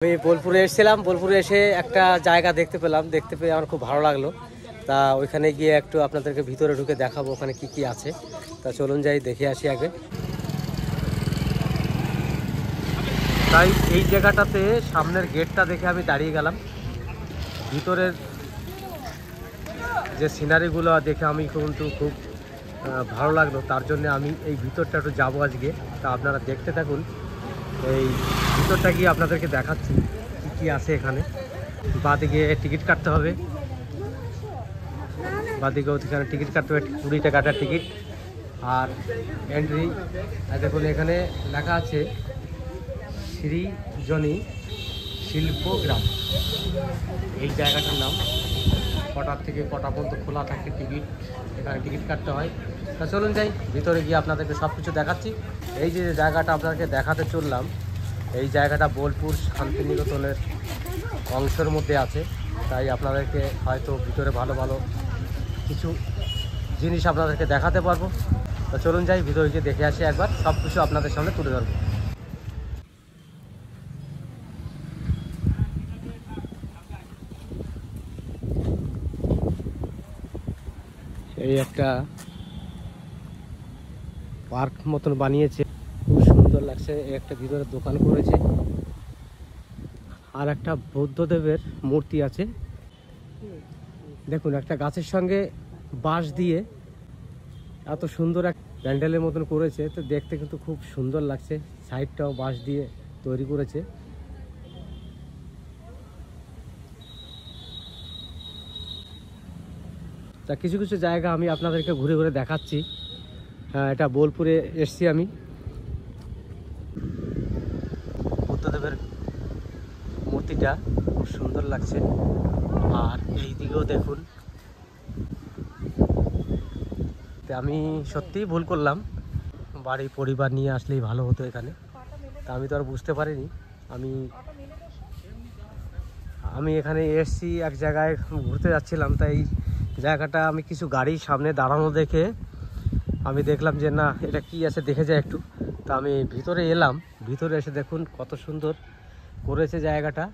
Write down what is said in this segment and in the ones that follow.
আমি বোলপুরে এসেছিলাম। বোলপুরে এসে একটা জায়গা দেখতে পেলাম, দেখতে পেয়ে আমার খুব ভালো লাগলো। তা ওইখানে গিয়ে একটু আপনাদেরকে ভিতরে ঢুকে দেখাবো ওখানে কি কি আছে। তা চলুন যাই দেখে আসি আগে। তাই এই জায়গাটাতে সামনের গেটটা দেখে আমি দাঁড়িয়ে গেলাম। ভিতরের যে সিনারিগুলো দেখে আমি কিন্তু খুব ভালো লাগলো, তার জন্য আমি এই ভিতরটা একটু যাবো আজকে। তা আপনারা দেখতে থাকুন, এই ভিতরটা গিয়ে আপনাদেরকে দেখাচ্ছি কি কি আছে এখানে। বাঁদিকে টিকিট কাটতে হবে, বাঁদিকে ওখানে টিকিট কাটতে হবে, 20 টাকাটা টিকিট। আর এন্ট্রি দেখুন এখানে লেখা আছে সৃজনী শিল্পগ্রাম, এই জায়গাটার নাম। কটার থেকে কটা পর্যন্ত খোলা থাকে, টিকিট এখানে টিকিট কাটতে হয়। তা চলুন যাই ভিতরে গিয়ে আপনাদেরকে সব কিছু দেখাচ্ছি। এই যে জায়গাটা আপনাদেরকে দেখাতে চললাম, এই জায়গাটা বোলপুর শান্তিনিকেতনের অংশের মধ্যে আছে। তাই আপনাদেরকে হয়তো ভিতরে ভালো ভালো কিছু জিনিস আপনাদেরকে দেখাতে পারবো। তো চলুন যাই ভিতরে গিয়ে দেখে আসি একবার, সব কিছু আপনাদের সামনে তুলে ধরবো। এই একটা পার্ক মতন বানিয়েছে, খুব সুন্দর লাগছে। একটা ভিতরে দোকান করেছে, আর একটা বুদ্ধদেবের মূর্তি আছে। দেখুন একটা গাছের সঙ্গে বাঁশ দিয়ে এত সুন্দর এক প্যান্ডেলের মতন করেছে, তো দেখতে কিন্তু খুব সুন্দর লাগছে। সাইডটাও বাঁশ দিয়ে তৈরি করেছে। তা কিছু কিছু জায়গা আমি আপনাদেরকে ঘুরে ঘুরে দেখাচ্ছি। এটা বোলপুরে এসছি আমি। বুদ্ধদেবের মূর্তিটা খুব সুন্দর লাগছে। আর এই দিকেও দেখুন, আমি সত্যিই ভুল করলাম, বাড়ি পরিবার নিয়ে আসলেই ভালো হতো এখানে। তা আমি তো আর বুঝতে পারিনি। আমি এখানে এসছি এক জায়গায় ঘুরতে যাচ্ছিলাম, তাই জায়গাটা আমি কিছু গাড়ির সামনে দাঁড়ানো দেখে আমি দেখলাম যে না, এটা কি আছে দেখে যায় একটু। তা আমি ভিতরে এলাম, ভিতরে এসে দেখুন কত সুন্দর করেছে জায়গাটা।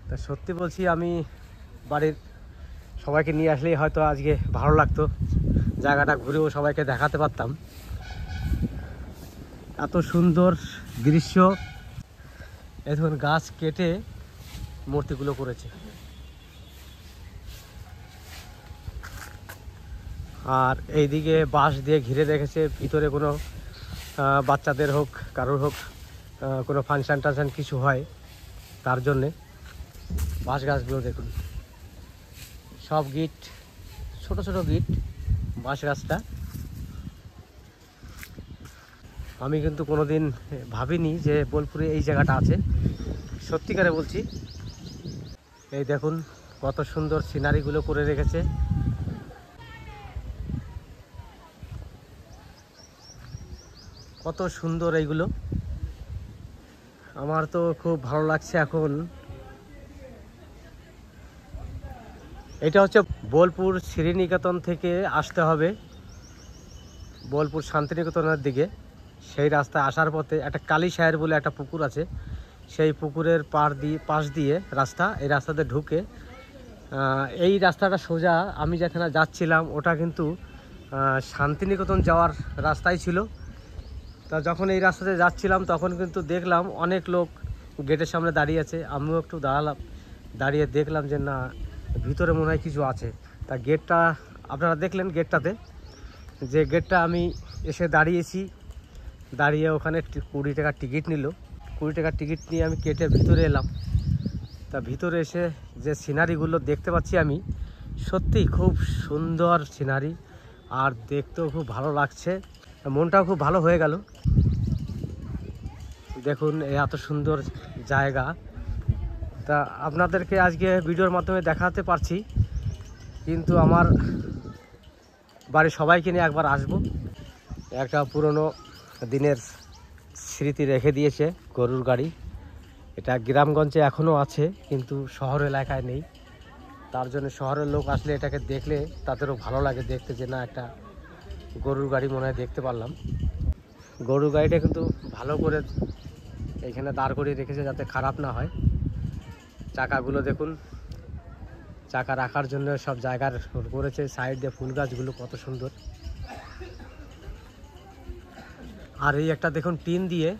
তা সত্যি বলছি, আমি বাড়ির সবাইকে নিয়ে আসলেই হয়তো আজকে ভালো লাগতো, জায়গাটা ঘুরেও সবাইকে দেখাতে পারতাম। এত সুন্দর দৃশ্য। এখন গাছ কেটে মূর্তিগুলো করেছে। আর এইদিকে বাঁশ দিয়ে ঘিরে রেখেছে, ভিতরে কোনো বাচ্চাদের হোক কারোর হোক কোনো ফাংশান টাংশান কিছু হয় তার জন্যে। বাঁশ গাছগুলো দেখুন, সব গিট, ছোট ছোট গিট বাঁশ গাছটা। আমি কিন্তু কোনোদিন ভাবিনি যে বোলপুরে এই জায়গাটা আছে, সত্যিকারে বলছি। এই দেখুন কত সুন্দর সিনারিগুলো করে রেখেছে। কত সুন্দর এইগুলো, আমার তো খুব ভালো লাগছে। এখন এটা হচ্ছে বোলপুর শ্রীনিকেতন থেকে আসতে হবে বোলপুর শান্তিনিকেতনের দিকে। সেই রাস্তায় আসার পথে একটা কালীসাহের বলে একটা পুকুর আছে, সেই পুকুরের পাশ দিয়ে রাস্তা, এই রাস্তাতে ঢুকে এই রাস্তাটা সোজা আমি যেখানে যাচ্ছিলাম ওটা কিন্তু শান্তিনিকেতন যাওয়ার রাস্তাই ছিল। তা যখন এই রাস্তাতে যাচ্ছিলাম তখন কিন্তু দেখলাম অনেক লোক গেটের সামনে দাঁড়িয়ে আছে। আমিও একটু দাঁড়ালাম, দাঁড়িয়ে দেখলাম যে না, ভিতরে মনে হয় কিছু আছে। তা গেটটা আপনারা দেখলেন, গেটটাতে যে গেটটা আমি এসে দাঁড়িয়েছি, দাঁড়িয়ে ওখানে 20 টাকার টিকিট নিল। 20 টাকার টিকিট নিয়ে আমি কেটে ভিতরে এলাম। তা ভিতরে এসে যে সিনারিগুলো দেখতে পাচ্ছি আমি, সত্যিই খুব সুন্দর সিনারি, আর দেখতেও খুব ভালো লাগছে, মনটাও খুব ভালো হয়ে গেল। দেখুন এত সুন্দর জায়গা। তা আপনাদেরকে আজকে ভিডিওর মাধ্যমে দেখাতে পারছি, কিন্তু আমার বাড়ির সবাইকে নিয়ে একবার আসবো। একটা পুরনো দিনের স্মৃতি রেখে দিয়েছে গরুর গাড়ি। এটা গ্রামগঞ্জে এখনও আছে, কিন্তু শহর এলাকায় নেই। তার জন্য শহরের লোক আসলে এটাকে দেখলে তাদেরও ভালো লাগে দেখতে, যে না একটা গরুর গাড়ি মনে হয় দেখতে পারলাম। গরুর গাড়িটা কিন্তু ভালো করে এইখানে দাঁড় করিয়ে রেখেছে যাতে খারাপ না হয়। চাকাগুলো দেখুন, চাকা রাখার জন্য সব জায়গার করেছে। সাইড দিয়ে ফুল গাছগুলো কত সুন্দর। আর এই একটা দেখুন টিন দিয়ে,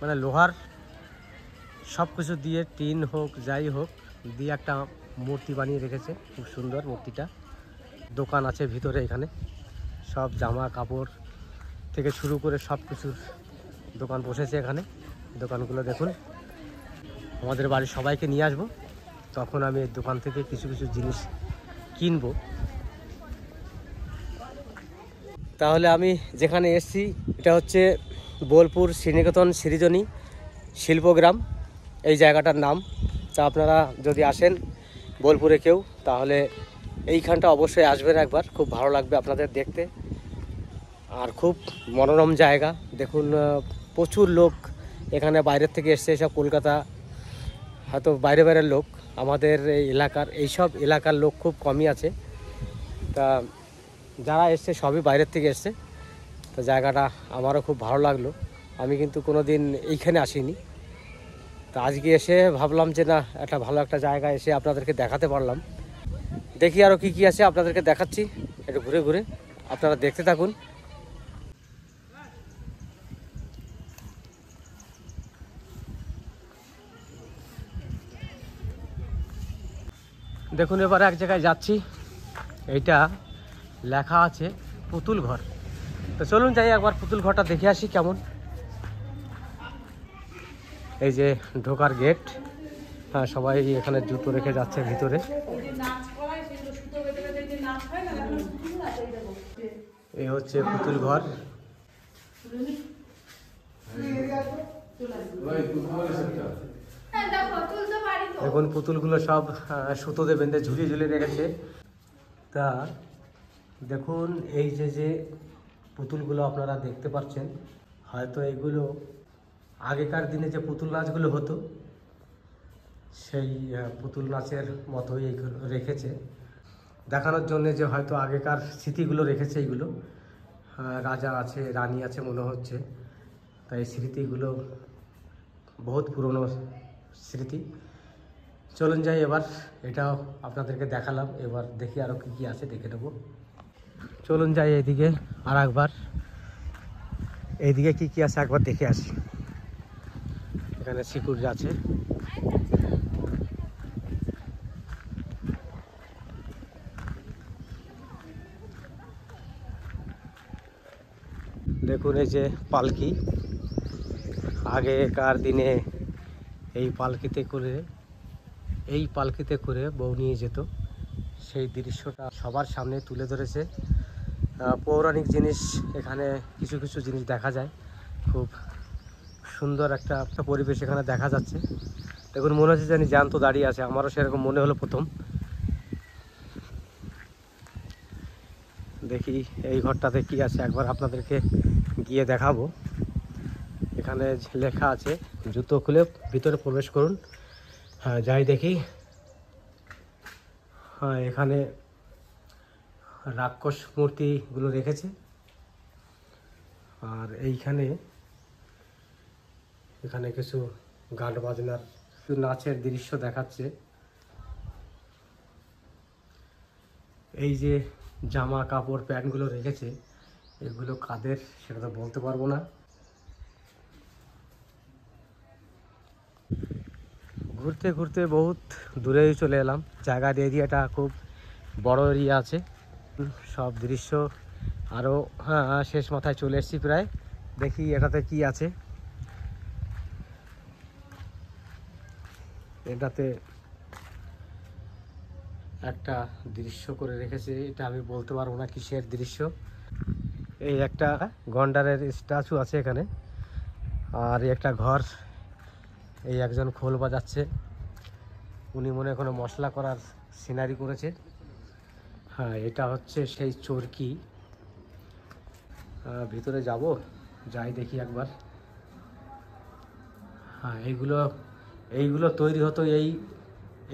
মানে লোহার সব কিছু দিয়ে, টিন হোক যাই হোক দিয়ে একটা মূর্তি বানিয়ে রেখেছে। খুব সুন্দর মূর্তিটা। দোকান আছে ভিতরে, এখানে সব জামা কাপড় থেকে শুরু করে সব কিছুর দোকান বসেছে এখানে। দোকানগুলো দেখুন। আমাদের বাড়ির সবাইকে নিয়ে আসবো, তখন আমি এই দোকান থেকে কিছু কিছু জিনিস কিনবো। তাহলে আমি যেখানে এসেছি এটা হচ্ছে বোলপুর শ্রীনিকেতন সৃজনী শিল্পগ্রাম, এই জায়গাটার নাম। তা আপনারা যদি আসেন বোলপুরে কেউ, তাহলে এইখানটা অবশ্যই আসবেন একবার, খুব ভালো লাগবে আপনাদের দেখতে। আর খুব মনোরম জায়গা দেখুন। প্রচুর লোক এখানে বাইরের থেকে এসছে, সব কলকাতা হয়তো বাইরের লোক। আমাদের এই এলাকার, এইসব এলাকার লোক খুব কমই আছে। তা যারা এসছে সবই বাইরের থেকে এসছে। তো জায়গাটা আমারও খুব ভালো লাগলো। আমি কিন্তু কোনো দিন এইখানে আসিনি। তা আজকে এসে ভাবলাম যে না, একটা ভালো একটা জায়গা এসে আপনাদেরকে দেখাতে পারলাম। দেখি আরও কী কী আছে আপনাদেরকে দেখাচ্ছি একটু ঘুরে ঘুরে, আপনারা দেখতে থাকুন। দেখুন এবার এক জায়গায় যাচ্ছি, এইটা লেখা আছে পুতুল ঘর। তো চলুন যাই একবার পুতুল ঘরটা দেখে আসি কেমন। এই যে ঢোকার গেট। হ্যাঁ, সবাই এখানে জুতো রেখে যাচ্ছে ভিতরে। এই হচ্ছে পুতুল ঘর। দেখুন পুতুলগুলো সব সুতোতে বেঁধে ঝুলিয়ে ঝুলিয়ে রেখেছে। তা দেখুন এই যে পুতুলগুলো আপনারা দেখতে পাচ্ছেন, হয়তো এগুলো আগেকার দিনে যে পুতুল নাচগুলো হতো সেই পুতুল নাচের মতোই এইগুলো রেখেছে, দেখানোর জন্য যে হয়তো আগেকার স্মৃতিগুলো রেখেছে। এইগুলো রাজা আছে, রানী আছে মনে হচ্ছে। তাই স্মৃতিগুলো বহুত পুরনো স্মৃতি। চলুন যাই এবার, এটাও আপনাদেরকে দেখালাম। এবার দেখি আরও কী কী আছে, দেখে নেব। চলুন যাই এইদিকে আর একবার, এইদিকে কী কী আছে একবার দেখে আসি। এখানে সিকিউরিটি আছে। দেখুন এই যে পালকি, আগেকার দিনে এই পালকিতে করে বউ নিয়ে যেত। সেই দৃশ্যটা সবার সামনে তুলে ধরেছে। পৌরাণিক জিনিস এখানে কিছু কিছু জিনিস দেখা যায়। খুব সুন্দর একটা পরিবেশ এখানে দেখা যাচ্ছে। দেখুন মনে হচ্ছে জানি জ্যান্ত দাঁড়িয়ে আছে, আমারও সেরকম মনে হলো প্রথম। দেখি এই ঘরটাতে কি আছে একবার আপনাদেরকে গিয়ে দেখাবো। এখানে লেখা আছে জুতো খুলে ভিতরে প্রবেশ করুন। হ্যাঁ যাই দেখি। হ্যাঁ, এখানে রাক্ষস মূর্তিগুলো রেখেছে। আর এখানে কিছু গান বাজনার, কিছু নাচের দৃশ্য দেখাচ্ছে। এই যে জামা কাপড় প্যান্টগুলো রেখেছে, এগুলো কাদের সেটা তো বলতে পারবো না। ঘুরতে ঘুরতে বহুত দূরেই চলে এলাম। জায়গার এরিয়াটা খুব বড় এরিয়া আছে। সব দৃশ্য আরও শেষ মাথায় চলে এসেছি প্রায়। দেখি এটাতে কি আছে। এটাতে একটা দৃশ্য করে রেখেছে, এটা আমি বলতে পারবো না কিসের দৃশ্য। এই একটা গন্ডারের স্ট্যাচু আছে এখানে। আর একটা ঘর, এই একজন খোল বাজাচ্ছে, উনি মনে কোনো মশলা করার সিনারি করেছে। হ্যাঁ, এটা হচ্ছে সেই চরকি। ভিতরে যাব, যাই দেখি একবার। হ্যাঁ, এইগুলো তৈরি হতো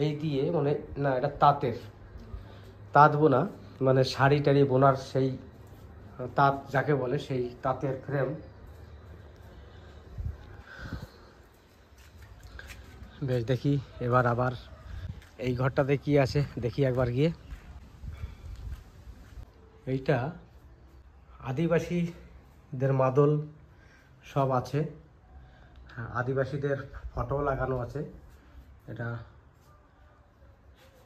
এই দিয়ে, মানে না এটা তাঁত বোনা, মানে শাড়ি টাড়ি বোনার সেই তাঁত যাকে বলে, সেই তাঁতের ফ্রেম। বেশ, দেখি এবার আবার এই ঘরটাতে কি আছে দেখি একবার গিয়ে। এইটা আদিবাসীদের মাদল সব আছে। হ্যাঁ, আদিবাসীদের ফটো লাগানো আছে। এটা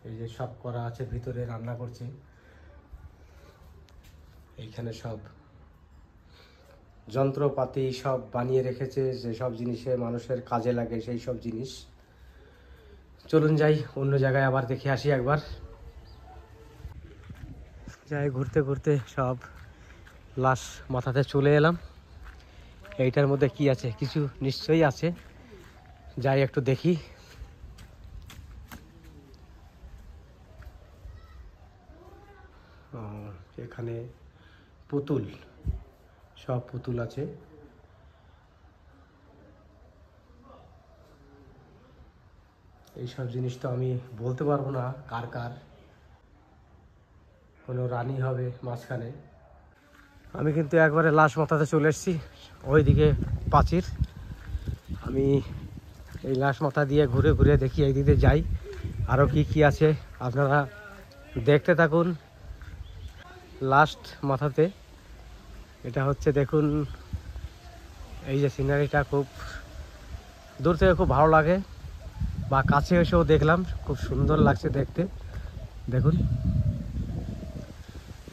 এই যে সব করা আছে, ভিতরে রান্না করছে। এইখানে সব যন্ত্রপাতি সব বানিয়ে রেখেছে, যে সব জিনিসে মানুষের কাজে লাগে সেই সব জিনিস। চলুন যাই অন্য জায়গায় আবার দেখে আসি একবার। যাই, ঘুরতে ঘুরতে সব লাশ মাথাতে চলে এলাম। এইটার মধ্যে কি আছে, কিছু নিশ্চয়ই আছে, যাই একটু দেখি। এখানে পুতুল, সব পুতুল আছে। এইসব জিনিস তো আমি বলতে পারবো না কার কার, কোনো রানী হবে মাঝখানে। আমি কিন্তু একবারে লাশ মাথাতে চলে এসেছি, ওইদিকে প্রাচীর। আমি এই লাশ মাথা দিয়ে ঘুরে ঘুরে দেখি, এই দিকে যাই আরও কি কি আছে আপনারা দেখতে থাকুন। লাস্ট মাথাতে এটা হচ্ছে, দেখুন এই যে সিনারিটা, খুব দূর থেকে খুব ভালো লাগে, বা কাছে এসেও দেখলাম, খুব সুন্দর লাগছে দেখতে। দেখুন,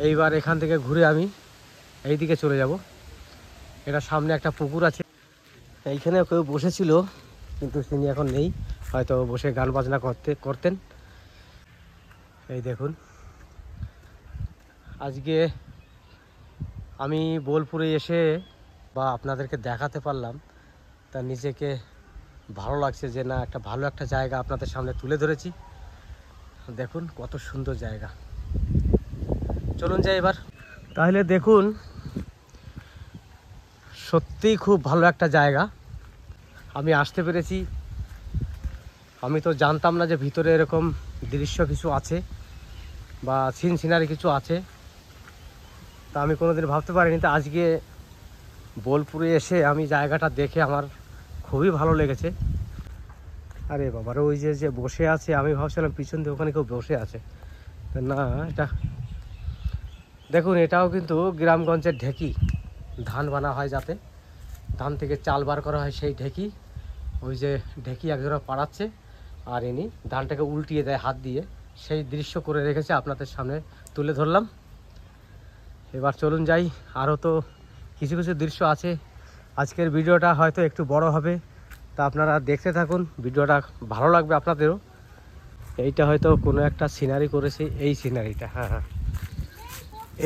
এইবার এখান থেকে ঘুরে আমি এই দিকে চলে যাব। এটা সামনে একটা পুকুর আছে, এইখানে কেউ বসেছিল কিন্তু তিনি এখন নেই, হয়তো বসে গান বাজনা করতেন। এই দেখুন, আজকে আমি বোলপুরে এসে বা আপনাদেরকে দেখাতে পারলাম, তা নিজেকে ভালো লাগছে যে না, একটা ভালো একটা জায়গা আপনাদের সামনে তুলে ধরেছি। দেখুন কত সুন্দর জায়গা। চলুন যাই এবার। তাহলে দেখুন, সত্যিই খুব ভালো একটা জায়গা। আমি আসতে পেরেছি, আমি তো জানতাম না যে ভিতরে এরকম দৃশ্য কিছু আছে বা সিনারি কিছু আছে, তা আমি কোনোদিন ভাবতে পারিনি। তা আজকে বোলপুরে এসে আমি জায়গাটা দেখে আমার খুবই ভালো লেগেছে। আরে বাবার, ওই যে যে বসে আছে, আমি ভাবছিলাম পিছন দিয়ে ওখানে কেউ বসে আছে, না এটা দেখুন, এটাও কিন্তু গ্রামগঞ্জের ঢেকি। ধান বানা হয়, যাতে ধান থেকে চাল বার করা হয়, সেই ঢেকি। ওই যে ঢেকি একজোড়া পাড়াচ্ছে, আর ইনি ধানটাকে উল্টিয়ে দেয় হাত দিয়ে। সেই দৃশ্য করে রেখেছে, আপনাদের সামনে তুলে ধরলাম। এবার চলুন যাই, আরও তো কিছু কিছু দৃশ্য আছে। আজকের ভিডিওটা হয়তো একটু বড় হবে, তা আপনারা দেখতে থাকুন, ভিডিওটা ভালো লাগবে আপনাদেরও। এইটা হয়তো কোনো একটা সিনারি করেছে, এই সিনারিটা, হ্যাঁ হ্যাঁ,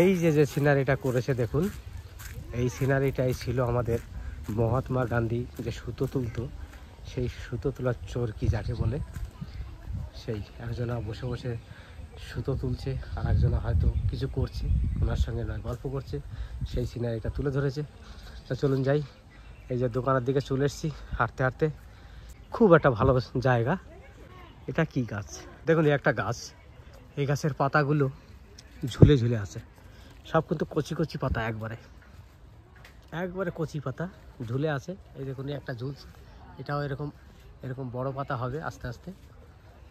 এই যে যে সিনারিটা করেছে দেখুন, এই সিনারিটাই ছিল আমাদের মহাত্মা গান্ধী যে সুতো তুলতো, সেই সুতো তোলার চরকি যাকে বলে, সেই একজনা বসে বসে সুতো তুলছে, আর একজনা হয়তো কিছু করছে, ওনার সঙ্গে নয় গল্প করছে, সেই সিনারিটা তুলে ধরেছে। তা চলুন যাই, এই যে দোকানের দিকে চলে এসেছি হাঁটতে হাঁটতে। খুব একটা ভালো জায়গা। এটা কি গাছ দেখুন, এই একটা গাছ, এই গাছের পাতাগুলো ঝুলে ঝুলে আছে, সব কিন্তু কচি কচি পাতা, একবারে একবারে কচি পাতা ঝুলে আছে। এই দেখুন, একটা ঝুলছে, এটাও এরকম এরকম বড় পাতা হবে আস্তে আস্তে।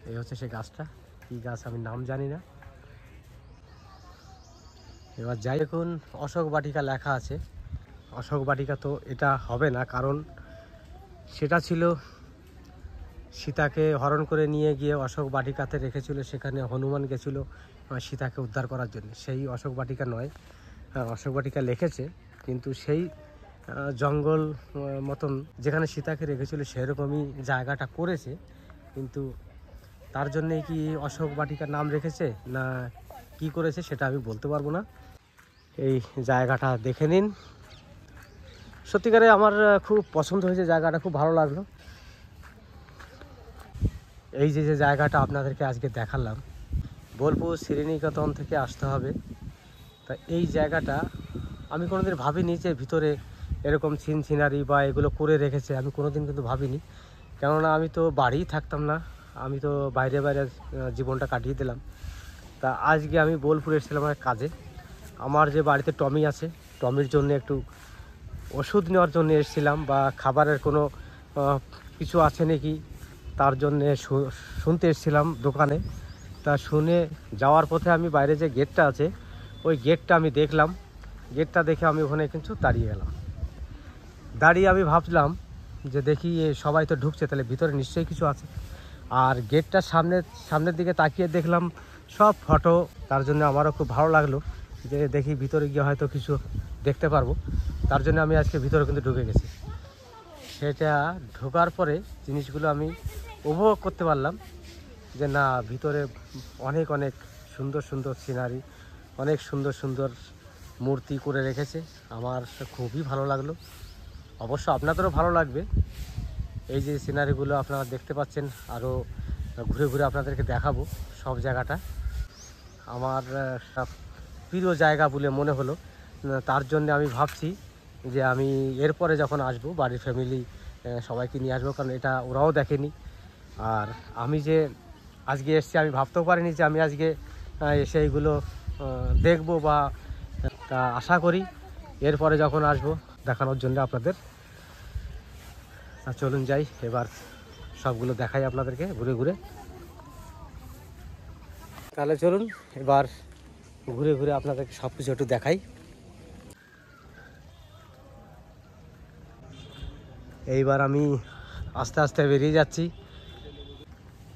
এই হচ্ছে সে গাছটা, কি গাছ আমি নাম জানি না। এবার যাই, দেখুন অশোক বাটিকা লেখা আছে। অশোক বাটিকা তো এটা হবে না, কারণ সেটা ছিল সীতাকে হরণ করে নিয়ে গিয়ে অশোক বাটিকাতে রেখেছিল, সেখানে হনুমান গেছিল সীতাকে উদ্ধার করার জন্য, সেই অশোক বাটিকা নয়। অশোক বাটিকা লিখেছে, কিন্তু সেই জঙ্গল মতন যেখানে সীতাকে রেখেছিল সেরকমই জায়গাটা করেছে, কিন্তু তার জন্যে কি অশোক বাটিকার নাম রেখেছে না কি করেছে সেটা আমি বলতে পারবো না। এই জায়গাটা দেখে নিন, সত্যিকারে আমার খুব পছন্দ হয়েছে জায়গাটা, খুব ভালো লাগলো। এই যে যে জায়গাটা আপনাদেরকে আজকে দেখালাম, বোলপুর শ্রীনিকেতন থেকে আসতে হবে। তা এই জায়গাটা আমি কোনোদিন ভাবিনি যে ভিতরে এরকম সিনারি বা এগুলো করে রেখেছে, আমি কোনোদিন কিন্তু ভাবিনি। কেননা আমি তো বাড়িই থাকতাম না, আমি তো বাইরে বাইরে জীবনটা কাটিয়ে দিলাম। তা আজকে আমি বোলপুরে এসেছিলাম আমার কাজে। আমার যে বাড়িতে টমি আছে, টমির জন্য একটু ওষুধ নেওয়ার জন্য এসেছিলাম, বা খাবারের কোনো কিছু আছে নাকি তার জন্যে শুনতে এসেছিলাম দোকানে। তা শুনে যাওয়ার পথে আমি বাইরে যে গেটটা আছে ওই গেটটা আমি দেখলাম। গেটটা দেখে আমি ওখানে কিন্তু দাঁড়িয়ে গেলাম। দাঁড়িয়ে আমি ভাবলাম যে দেখি সবাই তো ঢুকছে, তাহলে ভিতরে নিশ্চয়ই কিছু আছে। আর গেটটার সামনের দিকে তাকিয়ে দেখলাম সব ফটো। তার জন্য আমারও খুব ভালো লাগলো যে দেখি ভিতরে গিয়ে হয়তো কিছু দেখতে পারবো। তার জন্য আমি আজকে ভিতরে কিন্তু ঢুকে গেছি। সেটা ঢোকার পরে জিনিসগুলো আমি উপভোগ করতে পারলাম যে না, ভিতরে অনেক অনেক সুন্দর সুন্দর সিনারি, অনেক সুন্দর সুন্দর মূর্তি করে রেখেছে। আমার খুবই ভালো লাগলো। অবশ্য আপনাদেরও ভালো লাগবে। এই যে সিনারিগুলো আপনারা দেখতে পাচ্ছেন, আরও ঘুরে ঘুরে আপনাদেরকে দেখাবো সব জায়গাটা। আমার প্রিয় জায়গা বলে মনে হলো। তার জন্য আমি ভাবছি যে আমি এরপরে যখন আসব বাড়ির ফ্যামিলি সবাইকে নিয়ে আসবো, কারণ এটা ওরাও দেখেনি। আর আমি যে আজকে এসেছি আমি ভাবতেও পারিনি যে আমি আজকে এসে এইগুলো দেখবো বা তা আশা করি এরপরে যখন আসবো দেখানোর জন্য আপনাদের। চলুন যাই, এবার সবগুলো দেখাই আপনাদেরকে ঘুরে ঘুরে। তাহলে চলুন এবার ঘুরে ঘুরে আপনাদেরকে সব কিছু একটু দেখাই। এইবার আমি আস্তে আস্তে বেরিয়ে যাচ্ছি।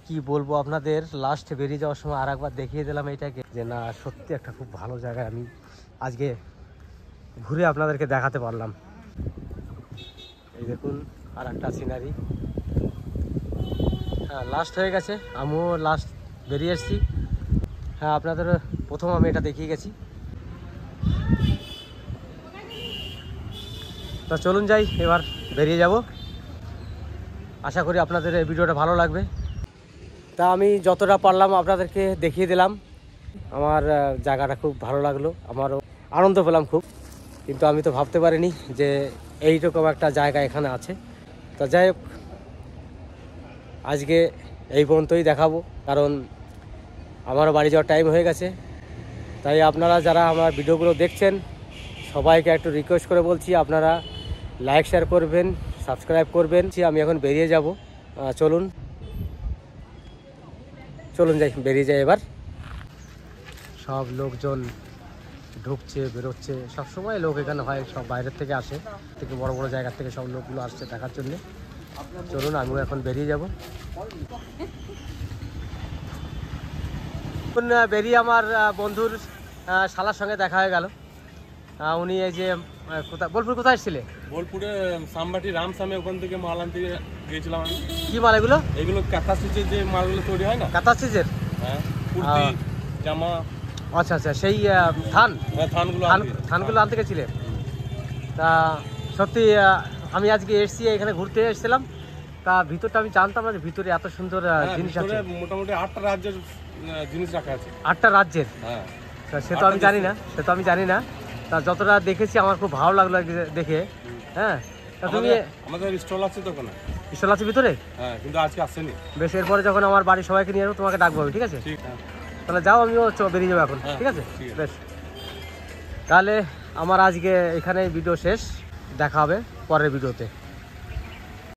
কি বলবো আপনাদের, লাস্ট বেরিয়ে যাওয়ার সময় আর একবার দেখিয়ে দিলাম এইটাকে যে না, সত্যি একটা খুব ভালো জায়গায় আমি আজকে ঘুরে আপনাদেরকে দেখাতে পারলাম। এই দেখুন আর একটা সিনারি। হ্যাঁ, লাস্ট হয়ে গেছে, আমিও লাস্ট বেরিয়ে এসেছি। হ্যাঁ, আপনাদের প্রথম আমি এটা দেখিয়ে গেছি। তা চলুন যাই, এবার বেরিয়ে যাব। আশা করি আপনাদের এই ভিডিওটা ভালো লাগবে। তা আমি যতটা পারলাম আপনাদেরকে দেখিয়ে দিলাম। আমার জায়গাটা খুব ভালো লাগলো, আমারও আনন্দ পেলাম খুব। কিন্তু আমি তো ভাবতে পারিনি যে এইরকম একটা জায়গা এখানে আছে। তা যাই হোক, আজকে এই পর্যন্তই দেখাবো, কারণ আমারও বাড়ি যাওয়ার টাইম হয়ে গেছে। তাই আপনারা যারা আমার ভিডিওগুলো দেখছেন সবাইকে একটু রিকোয়েস্ট করে বলছি, আপনারা লাইক শেয়ার করবেন, সাবস্ক্রাইব করবেন। আমি এখন বেরিয়ে যাব। চলুন যাই, বেরিয়ে যাই এবার। সব লোকজন ঢুকছে বেরোচ্ছে, সবসময় লোক এখানে হয়, সব বাইরের থেকে আসে, থেকে বড় বড় জায়গা থেকে সব লোকগুলো আসছে দেখার জন্যে। চলুন আমিও এখন বেরিয়ে যাব। বেরিয়ে আমার বন্ধুর শালার সঙ্গে দেখা হয়ে গেল। উনি এই যে বোলপুর কোথায় এসেছিলে? বোলপুরে সামবাটি রামসামে, ওখান থেকে মাল আনতে গিয়েছিলাম আমি। কি মাল এগুলো? এগুলো কাঁথা স্টিচের যে মালগুলো তৈরি হয় না, কাঁথা স্টিচের। হ্যাঁ, কুর্তি জামা। আচ্ছা আচ্ছা, সেই থানগুলো আনতে গেছিলে? তা সত্যি আমি আজকে এসেছি, এখানে ঘুরতে এসেছিলাম। তা ভিতরটা আমি জানতাম না যে ভিতরে এত সুন্দর জিনিস আছে। মোটামুটি 8টা রাজ্যের জিনিস রাখা আছে। 8টা রাজ্যের? হ্যাঁ। সে তো আমি জানি না। তা যতটা দেখেছি আমার খুব ভালো লাগলো দেখে। হ্যাঁ, তা তুমি আমাদের স্টল আছে তো ওখানে। স্টল আছে ভিতরে? হ্যাঁ, কিন্তু আজকে আসেনি। বেশ, এরপরে যখন আমার বাড়ির সবাইকে নিয়ে যাবো তোমাকে ডাকবো, ঠিক আছে? ঠিক। তাহলে যাও, আমিও বেরিয়ে যাবো এখন। ঠিক আছে, বেশ। তাহলে আমার আজকে এখানে ভিডিও শেষ, দেখা হবে পরের ভিডিওতে।